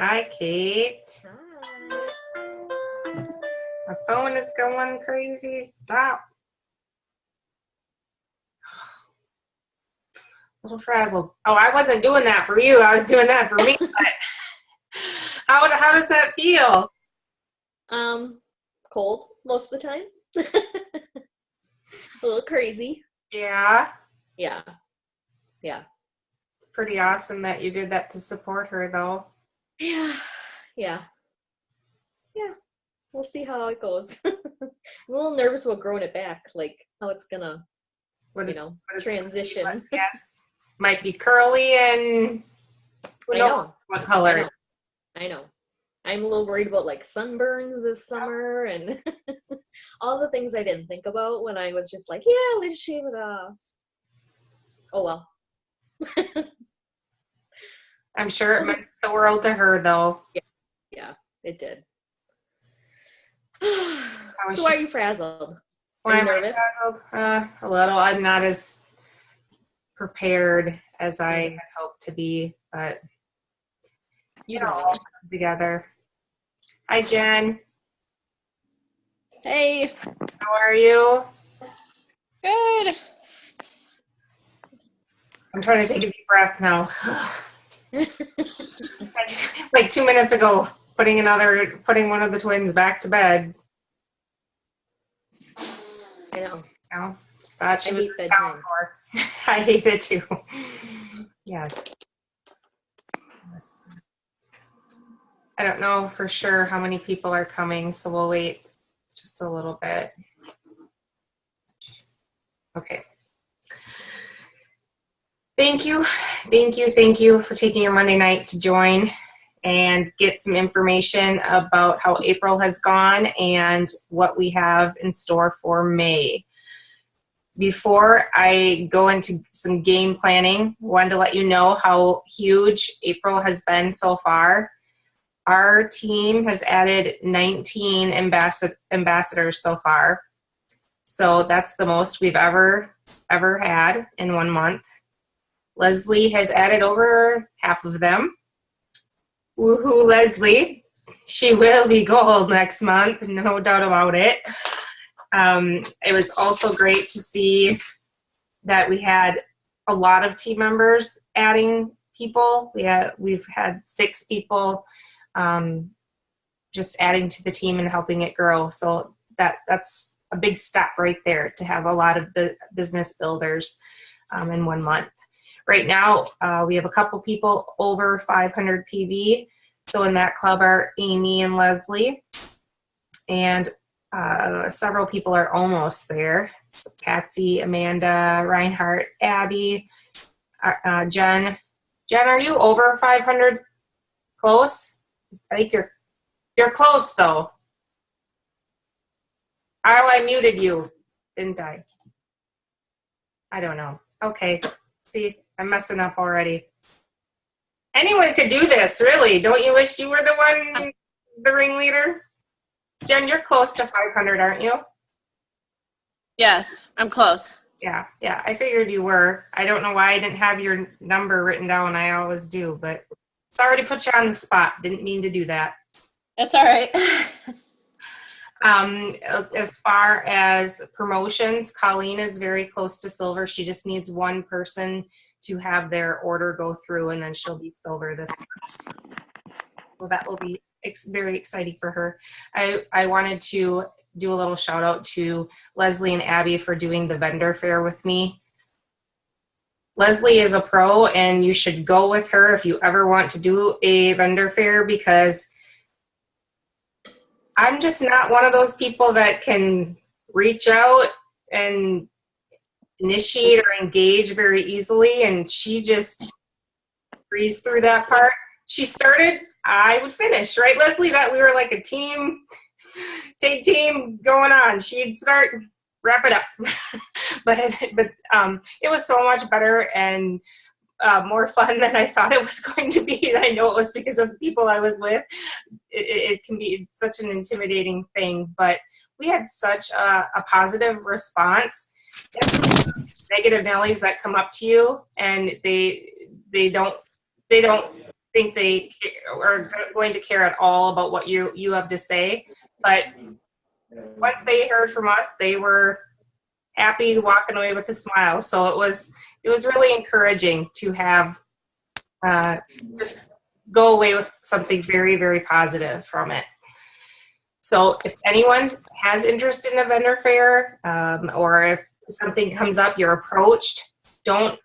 Hi, Kate. Hi. My phone is going crazy. Stop. A little frazzled. Oh, I wasn't doing that for you. I was doing that for me. But how does that feel? Cold most of the time. A little crazy. Yeah. Yeah. It's pretty awesome that you did that to support her, though. Yeah. We'll see how it goes. I'm a little nervous about growing it back, like how it's gonna, What it's transition. gonna be, yes. Might be curly and I know. What color? I know. I'm a little worried about like sunburns this summer and all the things I didn't think about when I was just like, yeah, let's shave it off. Oh well. I'm sure it meant the world to her, though. Yeah, it did. So why are you frazzled? Why are you am nervous? I frazzled? A little. I'm not as prepared as I had hoped to be, but You know, all come together. Hi, Jen. Hey. How are you? Good. I'm trying to take a deep breath now. Like 2 minutes ago, putting one of the twins back to bed. I know. Thought she I was hate bedtime. for. I hate it too. Yes. I don't know for sure how many people are coming, so we'll wait just a little bit. Okay. Thank you for taking your Monday night to join and get some information about how April has gone and what we have in store for May. Before I go into some game planning, I wanted to let you know how huge April has been so far. Our team has added 19 ambassadors so far. So that's the most we've ever had in 1 month. Leslie has added over half of them. Woohoo, Leslie. She will be gold next month, no doubt about it. It was also great to see that we had a lot of team members adding people. We've had 6 people just adding to the team and helping it grow. So that's a big step right there, to have a lot of the business builders in 1 month. Right now, we have a couple people over 500 PV. So in that club are Amy and Leslie, and several people are almost there. So Patsy, Amanda, Reinhardt, Abby, Jen. Jen, are you over 500? Close? I think you're close, though. Oh, I muted you, didn't I? I don't know. Okay. See, I'm messing up already. Anyone could do this, really. Don't you wish you were the ringleader? Jen, you're close to 500, aren't you? Yes, I'm close. Yeah, I figured you were. I don't know why I didn't have your number written down. I always do, but it's already put you on the spot. Didn't mean to do that. That's all right. As far as promotions, Colleen is very close to silver. She just needs one person to have their order go through, and then she'll be silver this month. So that will be very exciting for her. I wanted to do a little shout out to Leslie and Abby for doing the vendor fair with me. Leslie is a pro, and you should go with her if you ever want to do a vendor fair, because I'm just not one of those people that can reach out and initiate or engage very easily, and she just breezed through that part. She started, I would finish, right, Leslie? That we were like a team going on. She'd start, wrap it up. but it was so much better and more fun than I thought it was going to be. And I know it was because of the people I was with. It can be such an intimidating thing, but we had such a positive response. Negative Nellies that come up to you and they don't think they are going to care at all about what you have to say. But once they heard from us, they were happy, walking away with a smile. So it was really encouraging to have just go away with something very, very positive from it. So if anyone has interest in a vendor fair, or if something comes up, you're approached, don't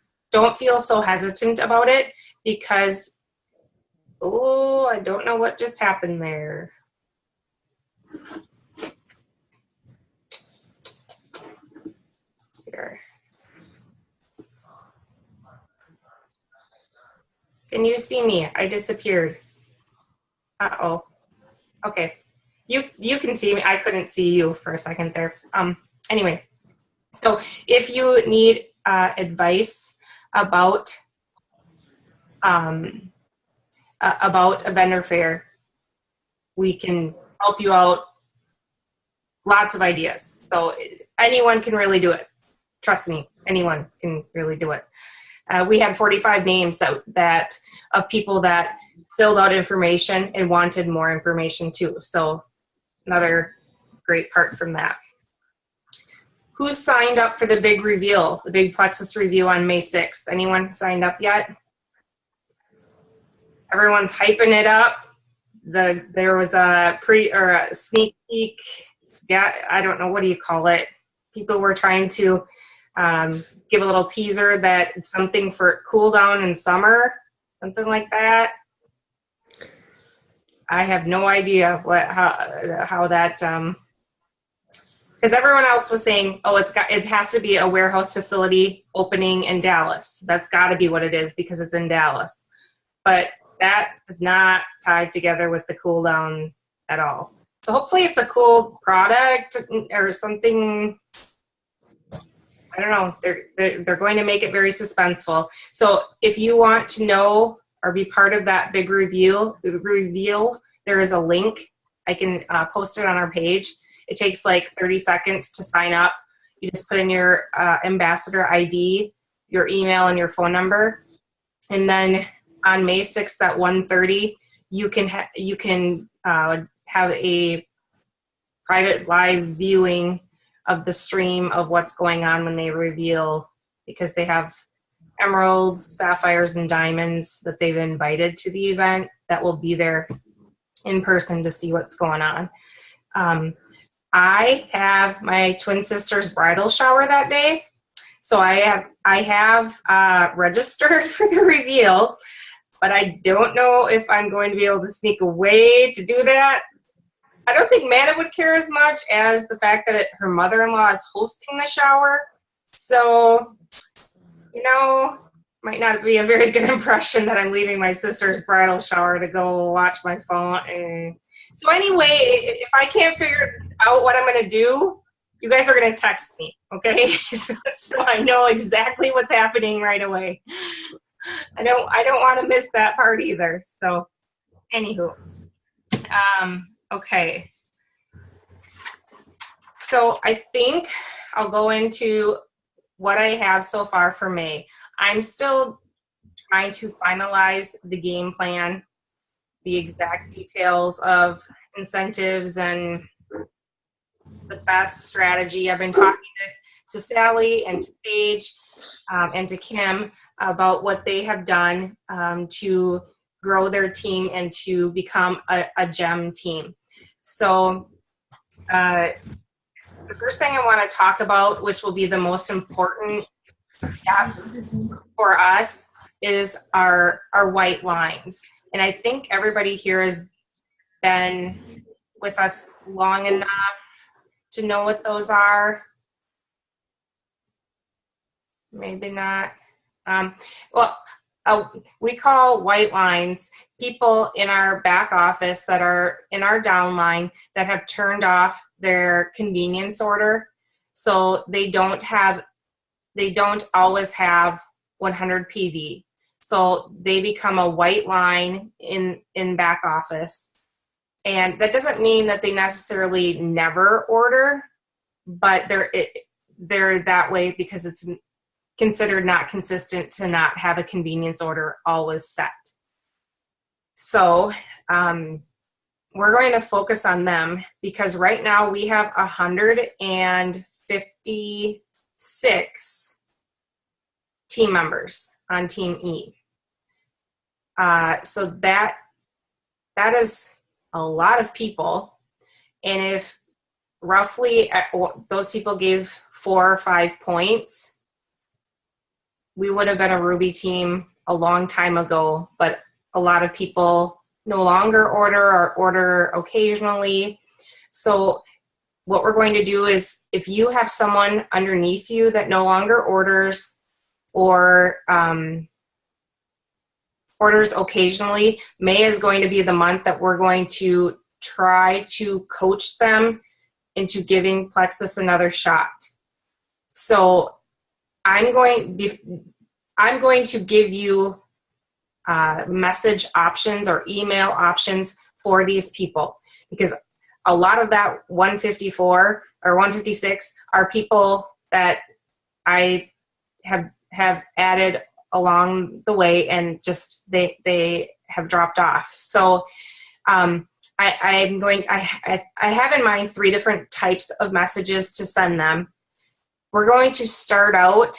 feel so hesitant about it, because, oh, I don't know what just happened there. Here. Can you see me? I disappeared. Uh-oh. Okay. You can see me. I couldn't see you for a second there. Anyway, so if you need advice about a vendor fair, we can help you out. Lots of ideas. So anyone can really do it. Trust me, anyone can really do it. We had 45 names that of people that filled out information and wanted more information too. So another great part from that. Who signed up for the big reveal, the big Plexus review on May 6th? Anyone signed up yet? Everyone's hyping it up. There was a sneak peek. Yeah, I don't know, what do you call it? People were trying to give a little teaser that it's something for cool down in summer, something like that. I have no idea how that, because everyone else was saying, oh, it has to be a warehouse facility opening in Dallas. That's got to be what it is because it's in Dallas. But that is not tied together with the cool down at all. So hopefully it's a cool product or something. I don't know. They're going to make it very suspenseful. So if you want to know or be part of that big reveal, there is a link. I can post it on our page. It takes like 30 seconds to sign up. You just put in your ambassador ID, your email, and your phone number. And then on May 6th at 1:30, you can have a private live viewing of the stream of what's going on when they reveal, because they have emeralds, sapphires, and diamonds that they've invited to the event that will be there in person to see what's going on. I have my twin sister's bridal shower that day, so I have registered for the reveal, but I don't know if I'm going to be able to sneak away to do that. I don't think Mana would care as much as the fact that her mother-in-law is hosting the shower. So, might not be a very good impression that I'm leaving my sister's bridal shower to go watch my phone. So anyway, if I can't figure out what I'm going to do, you guys are going to text me, okay? So I know exactly what's happening right away. I don't want to miss that part either. So, anywho. Okay. So I think I'll go into what I have so far for May. I'm still trying to finalize the game plan, the exact details of incentives and the best strategy. I've been talking to Sally and to Paige and to Kim about what they have done to grow their team and to become a GEM team. So the first thing I want to talk about, which will be the most important step for us, is our white lines. And I think everybody here has been with us long enough to know what those are. Maybe not. We call white lines people in our back office that are in our downline that have turned off their convenience order. So they don't always have 100 PV. So they become a white line in back office. And that doesn't mean that they necessarily never order, but they're that way because it's considered not consistent to not have a convenience order always set. So we're going to focus on them because right now we have 156 team members on Team E. So that is a lot of people. And if roughly those people gave 4 or 5 points, we would have been a Ruby team a long time ago, but a lot of people no longer order or order occasionally. So what we're going to do is if you have someone underneath you that no longer orders or orders occasionally, May is going to be the month that we're going to try to coach them into giving Plexus another shot. So I'm going to give you message options or email options for these people, because a lot of that 154 or 156 are people that I have added along the way and just they have dropped off. So I have in mind 3 different types of messages to send them. We're going to start out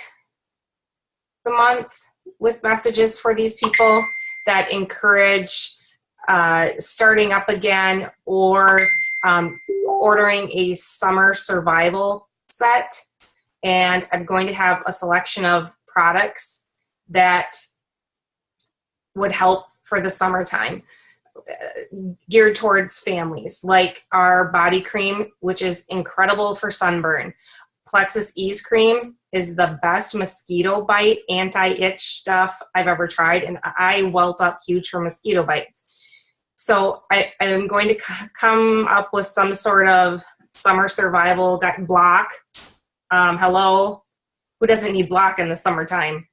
the month with messages for these people that encourage starting up again or ordering a summer survival set. And I'm going to have a selection of products that would help for the summertime, geared towards families, like our body cream, which is incredible for sunburn. Plexus Ease Cream is the best mosquito bite anti-itch stuff I've ever tried, and I welt up huge for mosquito bites. So I am going to come up with some sort of summer survival block. Hello, who doesn't need block in the summertime?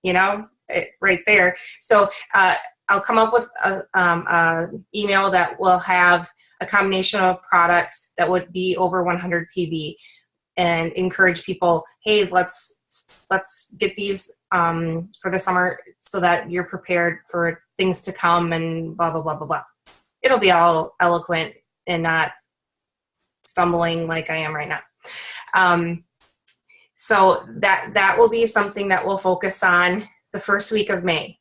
You know, right there. So I'll come up with an email that will have a combination of products that would be over 100 PV and encourage people, hey, let's get these for the summer so that you're prepared for things to come and blah, blah, blah, blah, blah. It'll be all eloquent and not stumbling like I am right now. So that will be something that we'll focus on the first week of May.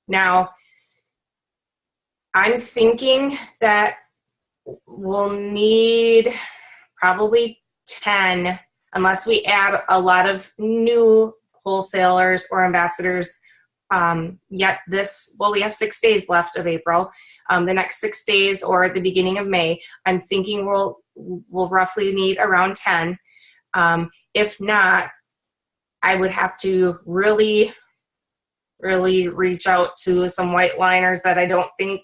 Now, I'm thinking that we'll need probably 10, unless we add a lot of new wholesalers or ambassadors. We have 6 days left of April. The next 6 days or at the beginning of May, I'm thinking we'll roughly need around 10. If not, I would have to really, really reach out to some white liners that I don't think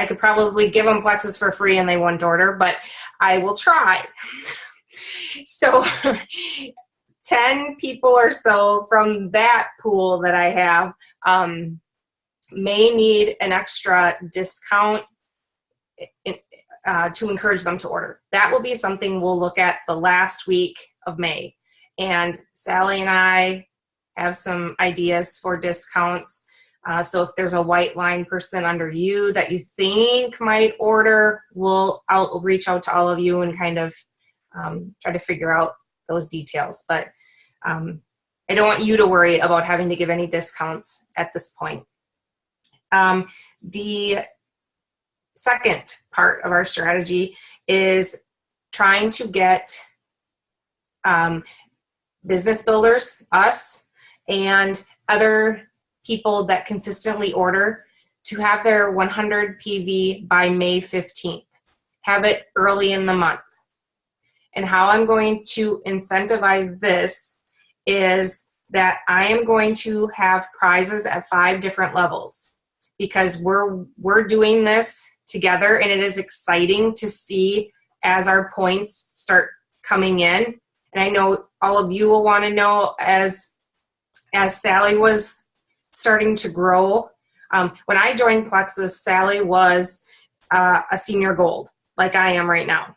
I could probably give them Plexus for free and they wouldn't order, but I will try. So 10 people or so from that pool that I have may need an extra discount to encourage them to order. That will be something we'll look at the last week of May. And Sally and I have some ideas for discounts. So if there's a white line person under you that you think might order, I'll reach out to all of you and kind of try to figure out those details. But I don't want you to worry about having to give any discounts at this point. The second part of our strategy is trying to get business builders, us, and other people that consistently order to have their 100 PV by May 15th. Have it early in the month. And how I'm going to incentivize this is that I am going to have prizes at 5 different levels, because we're doing this together, and it is exciting to see as our points start coming in. And I know all of you will want to know as Sally was starting to grow. When I joined Plexus, Sally was a senior gold, like I am right now.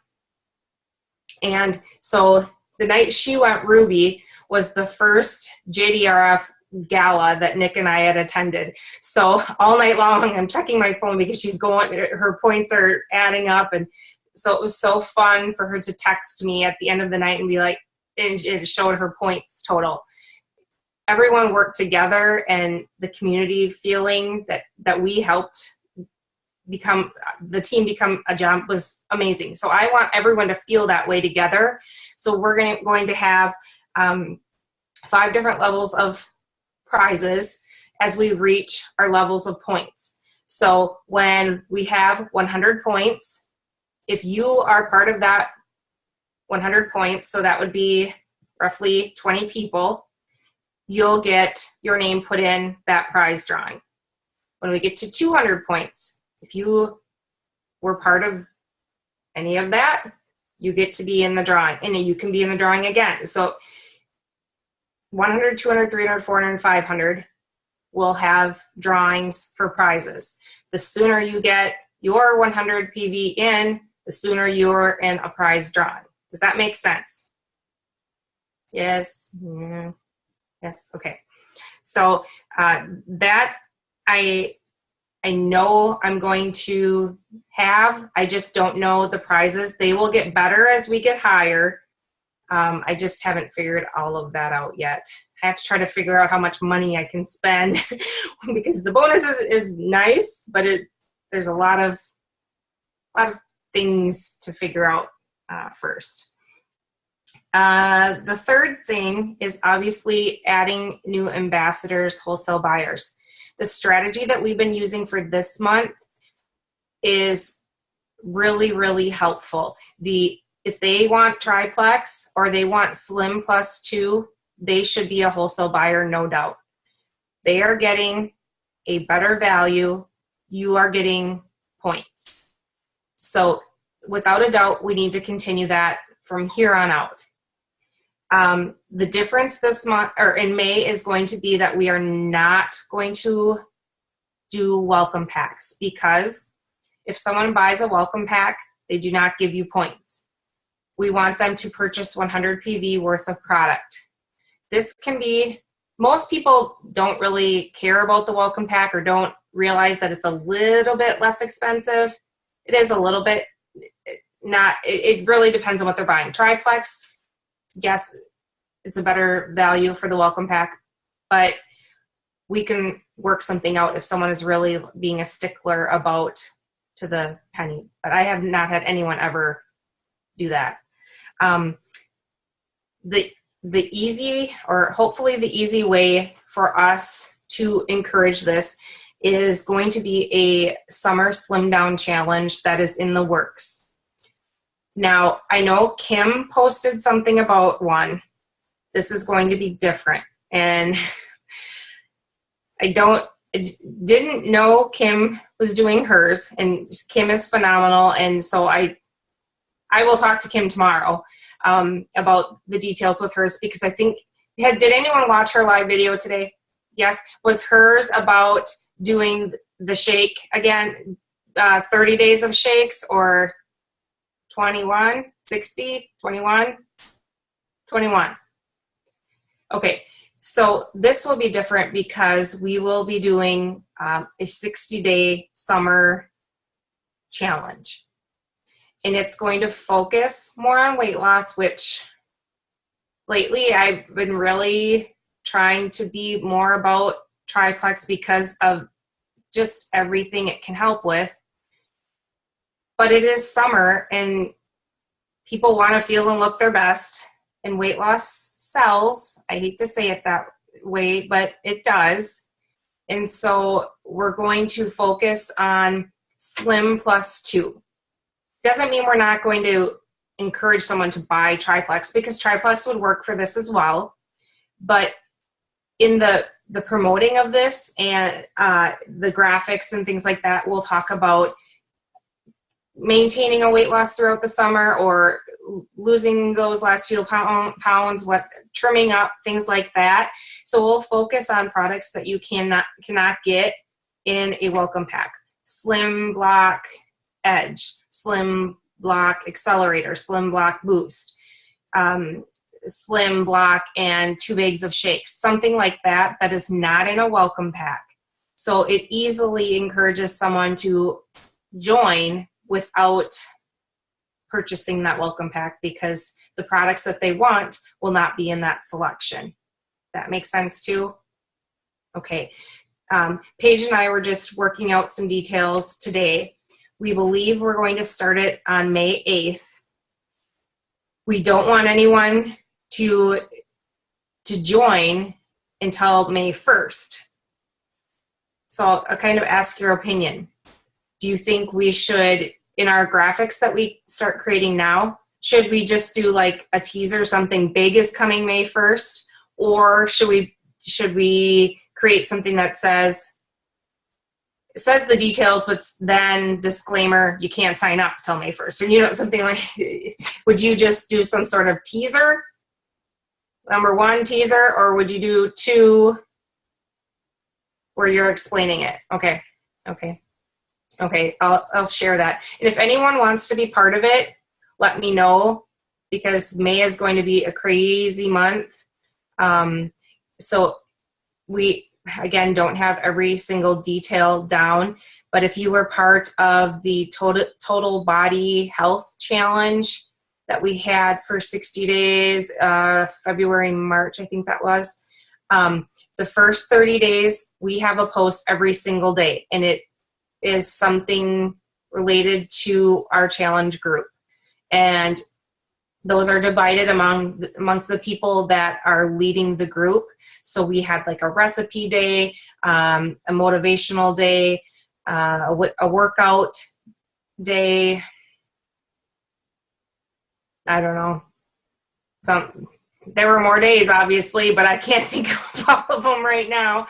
And so the night she went Ruby was the first JDRF gala that Nick and I had attended. So all night long, I'm checking my phone because her points are adding up. And so it was so fun for her to text me at the end of the night and be like, and it showed her points total. Everyone worked together, and the community feeling that we helped the team become a jump was amazing. So I want everyone to feel that way together. So we're going to have 5 different levels of prizes as we reach our levels of points. So when we have 100 points, if you are part of that 100 points, so that would be roughly 20 people, you'll get your name put in that prize drawing. When we get to 200 points, if you were part of any of that, you get to be in the drawing, and you can be in the drawing again. So 100, 200, 300, 400, 500 will have drawings for prizes. The sooner you get your 100 PV in, the sooner you're in a prize drawing. Does that make sense? Yes. Yeah. Yes. Okay. So that I know I'm going to have. I just don't know the prizes. They will get better as we get higher. I just haven't figured all of that out yet. I have to try to figure out how much money I can spend because the bonus is nice, but there's a lot of things to figure out first. The third thing is obviously adding new ambassadors, wholesale buyers. The strategy that we've been using for this month is really, really helpful. If they want triplex or they want slim plus 2, they should be a wholesale buyer, no doubt. They are getting a better value. You are getting points. So without a doubt, we need to continue that from here on out. The difference this month or in May is going to be that we are not going to do welcome packs, because if someone buys a welcome pack, they do not give you points. We want them to purchase 100 PV worth of product. This can be, most people don't really care about the welcome pack or don't realize that it's a little bit less expensive. It is a little bit, it really depends on what they're buying. Triplex, yes, it's a better value for the welcome pack, but we can work something out if someone is really being a stickler about to the penny. But I have not had anyone ever do that. The easy, or hopefully the easy way for us to encourage this is going to be a summer slim down challenge that is in the works. Now, I know Kim posted something about one. This is going to be different. And I didn't know Kim was doing hers, and Kim is phenomenal. And so I will talk to Kim tomorrow about the details with hers, because I think, did anyone watch her live video today? Yes. Was hers about doing the shake again, 30 days of shakes, or 21, 60, 21, 21? Okay, so this will be different because we will be doing a 60-day summer challenge. And it's going to focus more on weight loss, which lately I've been really trying to be more about triplex because of just everything it can help with. But it is summer and people want to feel and look their best, and weight loss sells. I hate to say it that way, but it does. And so we're going to focus on slim plus 2. Doesn't mean we're not going to encourage someone to buy triplex, because triplex would work for this as well. But in the promoting of this and the graphics and things like that, we'll talk about maintaining a weight loss throughout the summer, or losing those last few pounds, trimming up, things like that. So we'll focus on products that you cannot get in a welcome pack. Slim Block Edge, Slim Block Accelerator, Slim Block Boost, Slim block and 2 bags of shakes, something like that, that is not in a welcome pack. So it easily encourages someone to join without purchasing that welcome pack, because the products that they want will not be in that selection. That makes sense too? Okay. Paige and I were just working out some details today. We believe we're going to start it on May 8th. We don't want anyone to join until May 1st. So I'll kind of ask your opinion. Do you think we should, in our graphics that we start creating now, should we just do like a teaser, something big is coming May 1st? Or should we create something that says the details, but then disclaimer, you can't sign up till May 1st, or, you know, something like, would you just do some sort of teaser, number 1 teaser, or would you do 2 where you're explaining it? Okay. I'll share that. And if anyone wants to be part of it, let me know, because May is going to be a crazy month. So we, again, don't have every single detail down, but if you were part of the total body health challenge that we had for 60 days, February, March, I think that was, the first 30 days, we have a post every single day, and it is something related to our challenge group. And those are divided amongst the people that are leading the group. So we had like a recipe day, a motivational day, a workout day. I don't know. There were more days, obviously, but I can't think of all of them right now.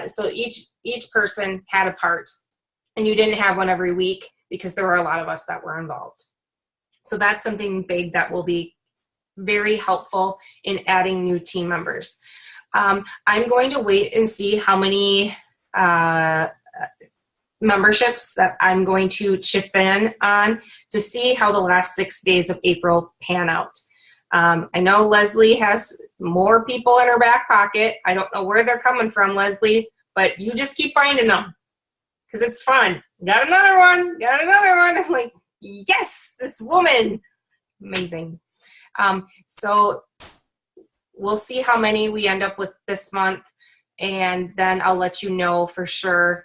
So each person had a part, and you didn't have one every week because there were a lot of us that were involved. So that's something big that will be very helpful in adding new team members. I'm going to wait and see how many memberships that I'm going to chip in on to see how the last 6 days of April pan out. I know Leslie has more people in her back pocket. I don't know where they're coming from, Leslie, but you just keep finding them because it's fun. Got another one. I'm like, yes, this woman. Amazing. So we'll see how many we end up with this month, and then I'll let you know for sure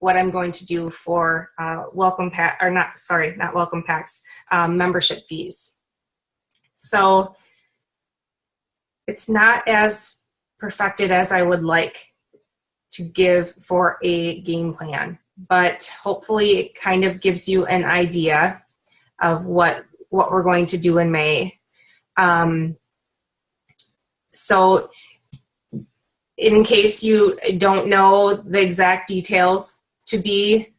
what I'm going to do for membership fees. So it's not as perfected as I would like to give for a game plan, but hopefully it kind of gives you an idea of what we're going to do in May. So in case you don't know the exact details, to be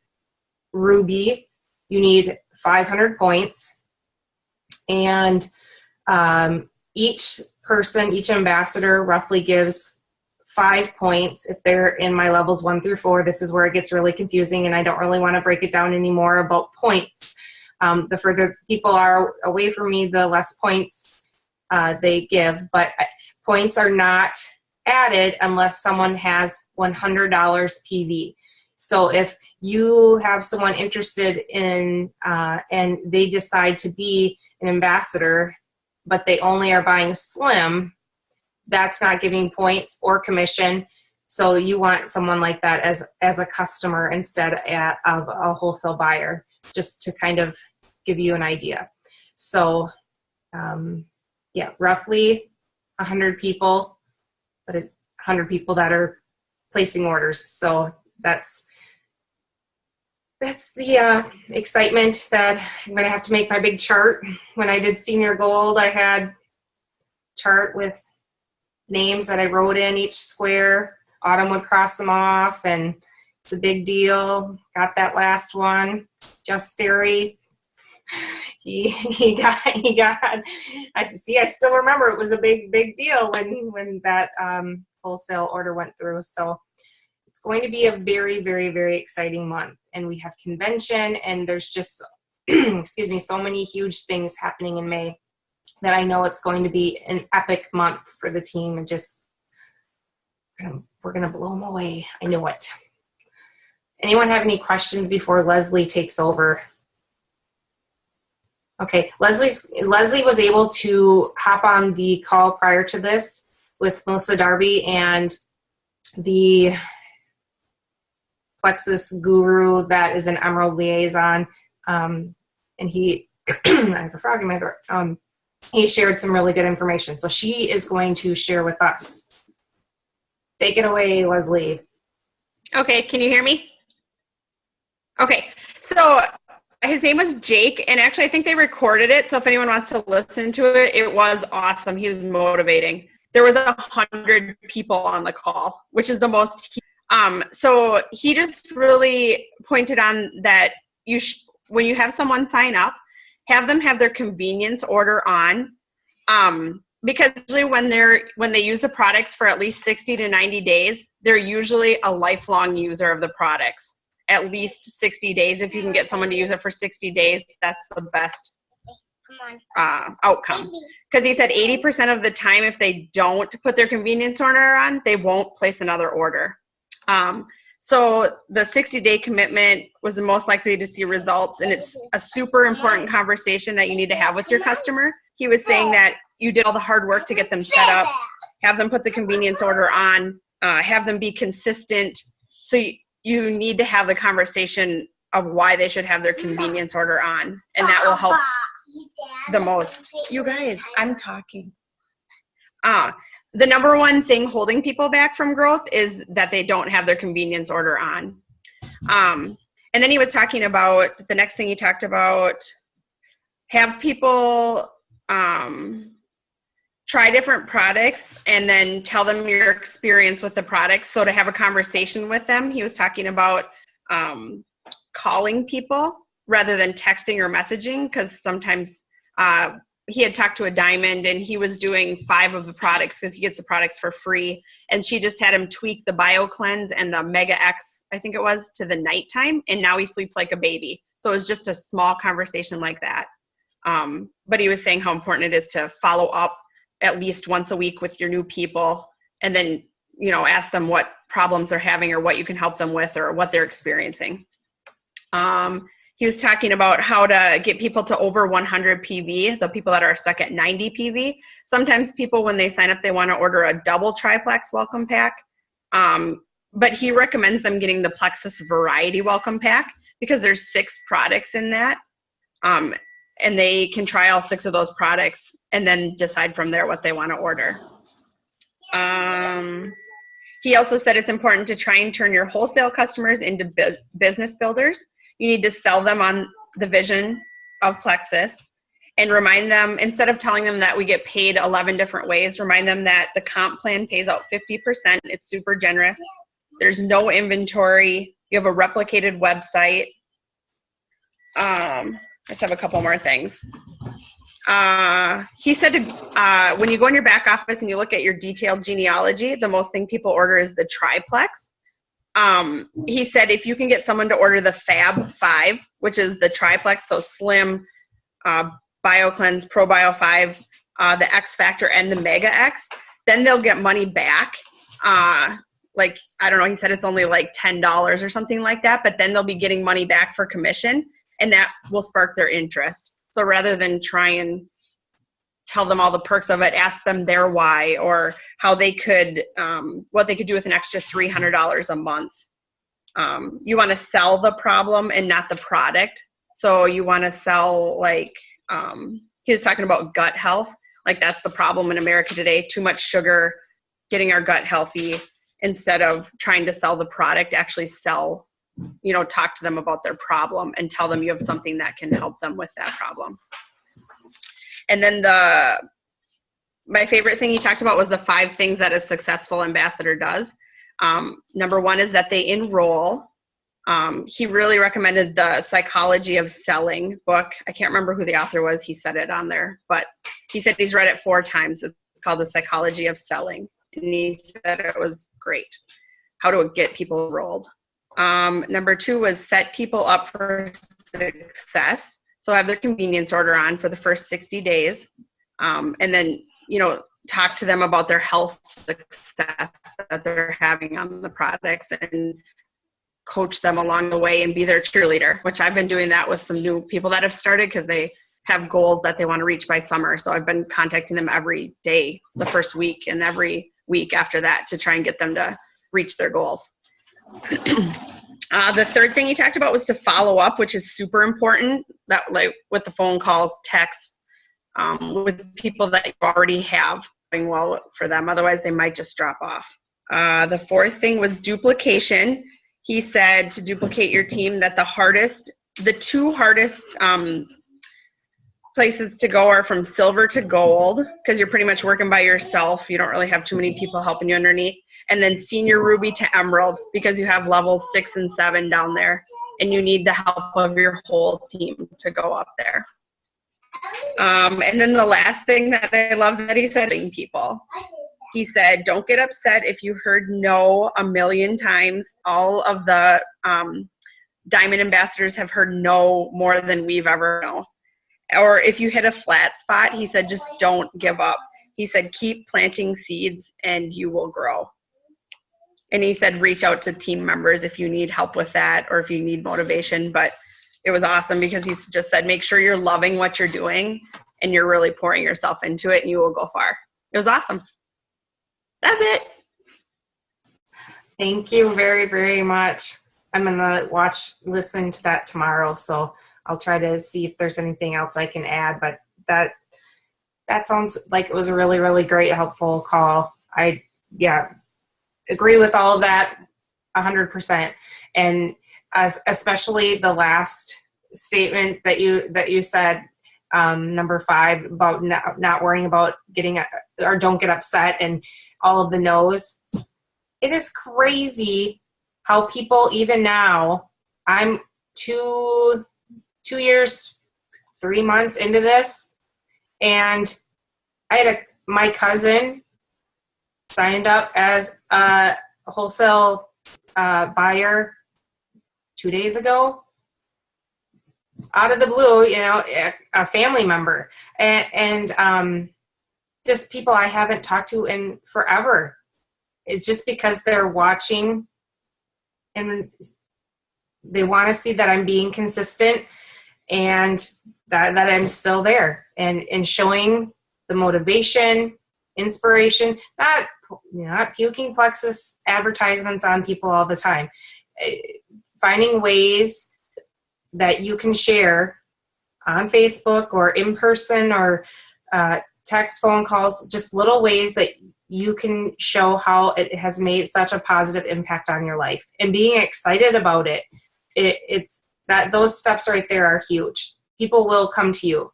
Ruby, you need 500 points, and each ambassador roughly gives 5 points if they're in my levels 1 through 4. This is where it gets really confusing, and I don't really want to break it down anymore about points. The further people are away from me, the less points they give, but points are not added unless someone has $100 PV. So if you have someone interested in and they decide to be an ambassador, but they only are buying Slim, that's not giving points or commission. So you want someone like that as a customer instead of a wholesale buyer, just to kind of give you an idea. So roughly 100 people, but 100 people that are placing orders. So that's the excitement that I'm going to have to make my big chart. When I did Senior Gold, I had chart with names that I wrote in each square. Autumn would cross them off, and it's a big deal. Got that last one. Just Stary. He got. I still remember it was a big deal when that wholesale order went through. So it's going to be a very, very, very exciting month, and we have convention, and there's just so many huge things happening in May. that I know it's going to be an epic month for the team, and just we're going to blow them away. I know it. Anyone have any questions before Leslie takes over? Okay, Leslie was able to hop on the call prior to this with Melissa Darby and the Plexus guru that is an Emerald liaison. And he, I have a frog in my throat. He shared some really good information. So she is going to share with us. Take it away, Leslie. Okay, can you hear me? Okay, so his name was Jake, and actually I think they recorded it, so if anyone wants to listen to it, it was awesome. He was motivating. There was 100 people on the call, which is the most. So he just really pointed on that when you have someone sign up, have them have their convenience order on, because usually when they use the products for at least 60 to 90 days, they're usually a lifelong user of the products. At least 60 days. If you can get someone to use it for 60 days, that's the best outcome. Because he said 80% of the time, if they don't put their convenience order on, they won't place another order. So the 60-day commitment was the most likely to see results, and it's a super important conversation that you need to have with your customer. He was saying that you did all the hard work to get them set up, have them put the convenience order on, have them be consistent. So you need to have the conversation of why they should have their convenience order on, and that will help the most. You guys, I'm talking. The number one thing holding people back from growth is that they don't have their convenience order on. And then he was talking about, the next thing he talked about, have people try different products and then tell them your experience with the products. So to have a conversation with them, he was talking about calling people rather than texting or messaging, because sometimes he had talked to a Diamond and he was doing 5 of the products because he gets the products for free, and she just had him tweak the BioCleanse and the Mega X, I think it was, to the nighttime, and now he sleeps like a baby. So it was just a small conversation like that. But he was saying how important it is to follow up at least once a week with your new people, and then, ask them what problems they're having or what you can help them with or what they're experiencing. He was talking about how to get people to over 100 PV, the people that are stuck at 90 PV. Sometimes people, when they sign up, they want to order a double triplex welcome pack. But he recommends them getting the Plexus Variety welcome pack because there's 6 products in that. And they can try all 6 of those products and then decide from there what they want to order. He also said it's important to try and turn your wholesale customers into business builders. You need to sell them on the vision of Plexus and remind them, instead of telling them that we get paid 11 different ways, remind them that the comp plan pays out 50%. It's super generous. There's no inventory. You have a replicated website. Let's have a couple more things. He said when you go in your back office and you look at your detailed genealogy, the most thing people order is the triplex. He said if you can get someone to order the Fab 5, which is the triplex, so Slim, BioCleanse, ProBio 5, the X Factor, and the Mega X, then they'll get money back. Like, I don't know, he said it's only like $10 or something like that, but then they'll be getting money back for commission, and that will spark their interest. So rather than try and tell them all the perks of it, ask them their why, or how they could, what they could do with an extra $300 a month. You want to sell the problem and not the product. So you want to sell, like, he was talking about gut health. Like, that's the problem in America today, too much sugar, getting our gut healthy. Instead of trying to sell the product, actually sell, talk to them about their problem and tell them you have something that can help them with that problem. And then my favorite thing he talked about was the 5 things that a successful ambassador does. Number 1 is that they enroll. He really recommended the Psychology of Selling book. I can't remember who the author was. He said it on there, but he said he's read it 4 times. It's called The Psychology of Selling. And he said it was great, how to get people enrolled. Number 2 was set people up for success. So have their convenience order on for the first 60 days. And then, talk to them about their health success that they're having on the products and coach them along the way and be their cheerleader, which I've been doing that with some new people that have started because they have goals that they want to reach by summer. So I've been contacting them every day, the first week and every week after that to try and get them to reach their goals. The third thing he talked about was to follow up, which is super important, that like with the phone calls, texts, with people that you already have going well for them. Otherwise, they might just drop off. The fourth thing was duplication. He said to duplicate your team that the two hardest places to go are from silver to gold because you're pretty much working by yourself. You don't really have too many people helping you underneath. And then senior ruby to emerald because you have levels 6 and 7 down there and you need the help of your whole team to go up there. And then the last thing that I love that he said, people. He said, don't get upset if you heard no a million times. All of the Diamond ambassadors have heard no more than we've ever known. Or if you hit a flat spot, he said, just don't give up. He said, keep planting seeds and you will grow. And he said, reach out to team members if you need help with that or if you need motivation. But it was awesome because he just said, make sure you're loving what you're doing and you're really pouring yourself into it and you will go far. It was awesome. That's it. Thank you very, very much. I'm going to listen to that tomorrow. So I'll try to see if there's anything else I can add, but that sounds like it was a really, really great, helpful call. I agree with all of that 100%. And especially the last statement that you said, number 5, about not worrying about getting or don't get upset and all of the no's. It is crazy how people, even now, I'm 2 years, 3 months into this, and I had my cousin signed up as a wholesale buyer 2 days ago, out of the blue, a family member, and just people I haven't talked to in forever. It's just because they're watching and they want to see that I'm being consistent and that I'm still there and showing the motivation, inspiration, not puking plexus advertisements on people all the time. Finding ways that you can share on Facebook or in person or text, phone calls, just little ways that you can show how it has made such a positive impact on your life and being excited about it. It's that those steps right there are huge. People will come to you,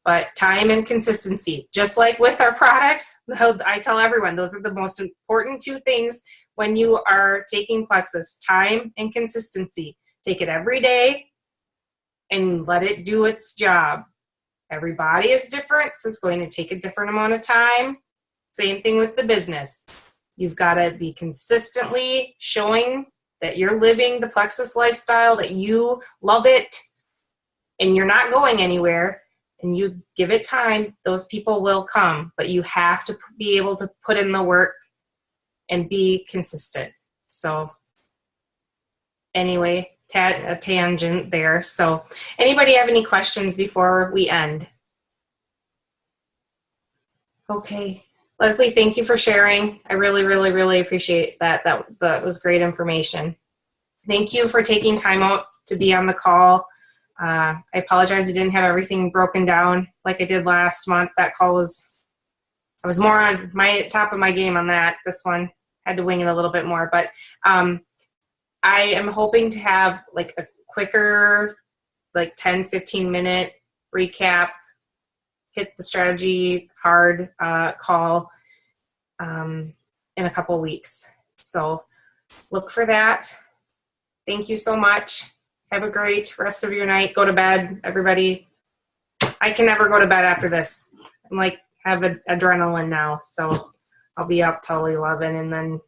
but time and consistency, just like with our products, I tell everyone, those are the most important 2 things when you are taking Plexus: time and consistency. Take it every day and let it do its job. Every body is different, so it's going to take a different amount of time. Same thing with the business. You've got to be consistently showing that you're living the Plexus lifestyle, that you love it, and you're not going anywhere, and you give it time, those people will come. But you have to be able to put in the work and be consistent. So anyway, a tangent there. So anybody have any questions before we end? Okay. Leslie, thank you for sharing. I really, really, really appreciate that. That was great information. Thank you for taking time out to be on the call. I apologize I didn't have everything broken down like I did last month. That call I was more on my top of my game on that. This one had to wing it a little bit more, but I am hoping to have like a quicker, like 10, 15 minute recap, hit the strategy hard call in a couple weeks. So look for that. Thank you so much. Have a great rest of your night. Go to bed, everybody. I can never go to bed after this. I'm like, have adrenaline now. So I'll be up till 11 and then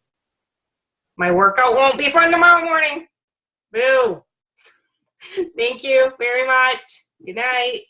my workout won't be fun tomorrow morning. Boo. Thank you very much. Good night.